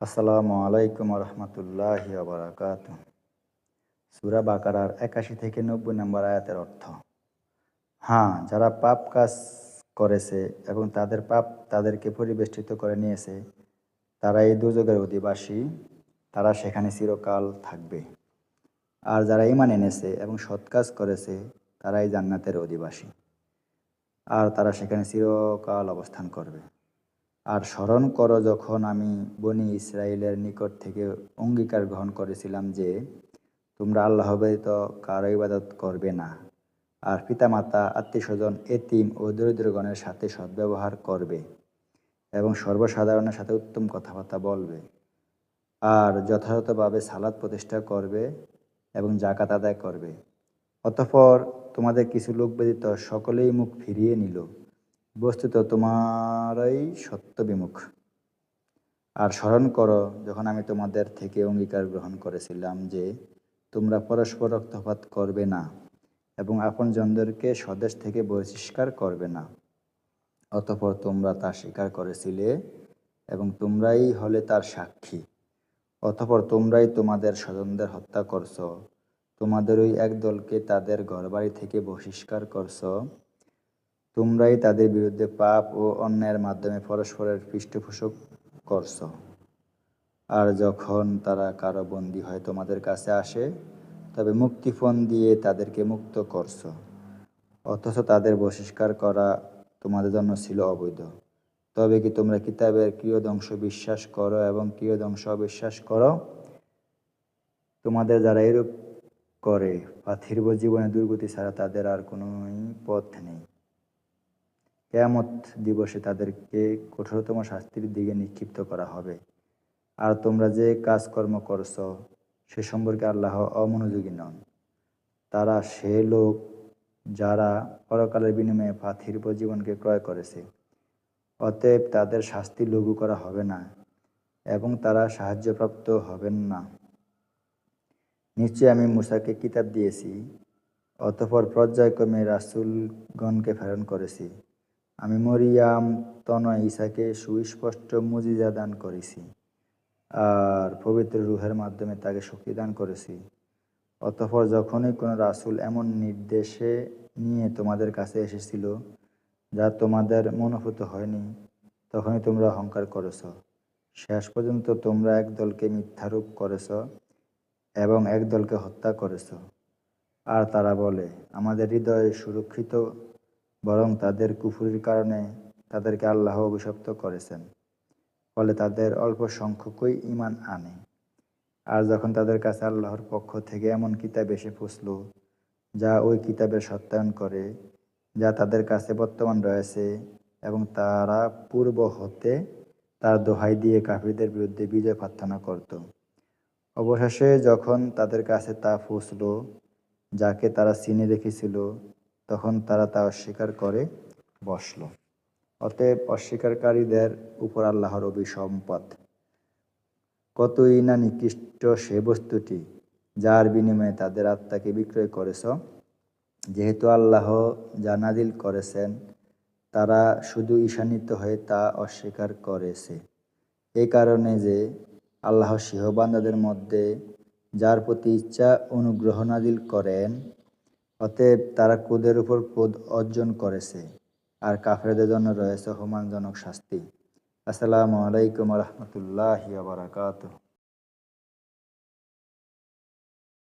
আসসালামু আলাইকুম রহমতুল্লাহি বারাকাতুহ। সূরা বাকারার ৮১ থেকে ৯০ নম্বর আয়াতের অর্থ: হ্যাঁ, যারা পাপ কাজ করেছে এবং তাদের পাপ তাদেরকে পরিবেষ্টিত করে নিয়েছে, তারাই দুযোগের অধিবাসী, তারা সেখানে চিরকাল থাকবে। আর যারা ঈমান এনেছে এবং সৎ কাজ করেছে, তারাই জান্নাতের অধিবাসী, আর তারা সেখানে চিরকাল অবস্থান করবে। আর স্মরণ করো যখন আমি বনী ইসরায়েলের নিকট থেকে অঙ্গীকার গ্রহণ করেছিলাম যে তোমরা আল্লাহ ব্যতীত কারো ইবাদত করবে না, আর পিতামাতা, আত্মীয়স্বজন, এতিম ও দরিদ্রগণের সাথে সদ্ব্যবহার করবে এবং সর্বসাধারণের সাথে উত্তম কথাবার্তা বলবে, আর যথাযথভাবে সালাত প্রতিষ্ঠা করবে এবং জাকাত আদায় করবে। অতঃপর তোমাদের কিছু লোক ব্যতীত সকলেই মুখ ফিরিয়ে নিল, বস্তুত তোমারই সত্য বিমুখ। আর স্মরণ করো যখন আমি তোমাদের থেকে অঙ্গীকার গ্রহণ করেছিলাম যে তোমরা পরস্পর রক্তপাত করবে না এবং আপনজনদেরকে স্বদেশ থেকে বহিষ্কার করবে না। অতঃপর তোমরা তা স্বীকার করেছিলে এবং তোমরাই হলে তার সাক্ষী। অতঃপর তোমরাই তোমাদের স্বজনদের হত্যা করছ, তোমাদের ওই এক দলকে তাদের ঘরবাড়ি থেকে বহিষ্কার করছ, তোমরাই তাদের বিরুদ্ধে পাপ ও অন্যায়ের মাধ্যমে পরস্পরের পৃষ্ঠপোষক করছ। আর যখন তারা কারো বন্দী হয় তোমাদের কাছে আসে, তবে মুক্তিপণ দিয়ে তাদেরকে মুক্ত করছ, অথচ তাদের বহিষ্কার করা তোমাদের জন্য ছিল অবৈধ। তবে কি তোমরা কিতাবের কিয়দংশ বিশ্বাস করো এবং কিয়দংশ অবিশ্বাস করো? তোমাদের যারা এরূপ করে পার্থিব জীবনে দুর্গতি ছাড়া তাদের আর কোনোই পথ নেই। কিয়ামত দিবসে তাদেরকে কঠোরতম শাস্তির দিকে নিক্ষিপ্ত করা হবে। আর তোমরা যে কাজকর্ম করছ সে সম্পর্কে আল্লাহ অমনোযোগী নন। তারা সে লোক যারা পরকালের বিনিময়ে পার্থিব জীবনকে ক্রয় করেছে, অতএব তাদের শাস্তি লঘু করা হবে না এবং তারা সাহায্যপ্রাপ্ত হবেন না। নিশ্চয় আমি মূসাকে কিতাব দিয়েছি, অতঃপর পর্যায়ক্রমে রাসূলগণকে প্রেরণ করেছি। আমি মরিয়াম তনয় ঈসাকে সুস্পষ্ট মুজিজা দান করেছি, আর পবিত্র রূহের মাধ্যমে তাকে শক্তি দান করেছি। অতঃপর যখনই কোনো রাসূল এমন নির্দেশে নিয়ে তোমাদের কাছে এসেছিল যা তোমাদের মনোভূত হয়নি, তখনই তোমরা অহংকার করেছ। শেষ পর্যন্ত তোমরা এক দলকে মিথ্যারোপ করেছ এবং এক দলকে হত্যা করেছ। আর তারা বলে, আমাদের হৃদয় সুরক্ষিত, বরং তাদের কুফরির কারণে তাদেরকে আল্লাহ অভিশপ্ত করেছেন, ফলে তাদের অল্প সংখ্যকই ঈমান আনে। আর যখন তাদের কাছে আল্লাহর পক্ষ থেকে এমন কিতাব এসে পৌঁছল যা ওই কিতাবের সত্যায়ন করে যা তাদের কাছে বর্তমান রয়েছে, এবং তারা পূর্ব হতে তার দোহাই দিয়ে কাফিরদের বিরুদ্ধে বিজয় প্রার্থনা করত, অবশেষে যখন তাদের কাছে তা পৌঁছল যাকে তারা চিনে রেখেছিল, তখন তারা তা অস্বীকার করে বসল। অতএব অস্বীকারীদের উপর আল্লাহর অভিসম্পাত। কতই না নিকৃষ্ট সে বস্তুটি যার বিনিময়ে তাদের আত্মাকে বিক্রয় করেছ। যেহেতু আল্লাহ যা নাজিল করেছেন তারা শুধু ঈশান্বিত হয়ে তা অস্বীকার করেছে, এই কারণে যে আল্লাহ সিংহ বান্দাদের মধ্যে যার প্রতি ইচ্ছা অনুগ্রহ নাজিল করেন। অতএব তারা ক্রোধের উপর ক্রোধ অর্জন করেছে, আর কাফেরদের জন্য রয়েছে অপমানজনক শাস্তি। আসসালামু আলাইকুম রহমতুল্লাহি ওয়া বারাকাতুহু।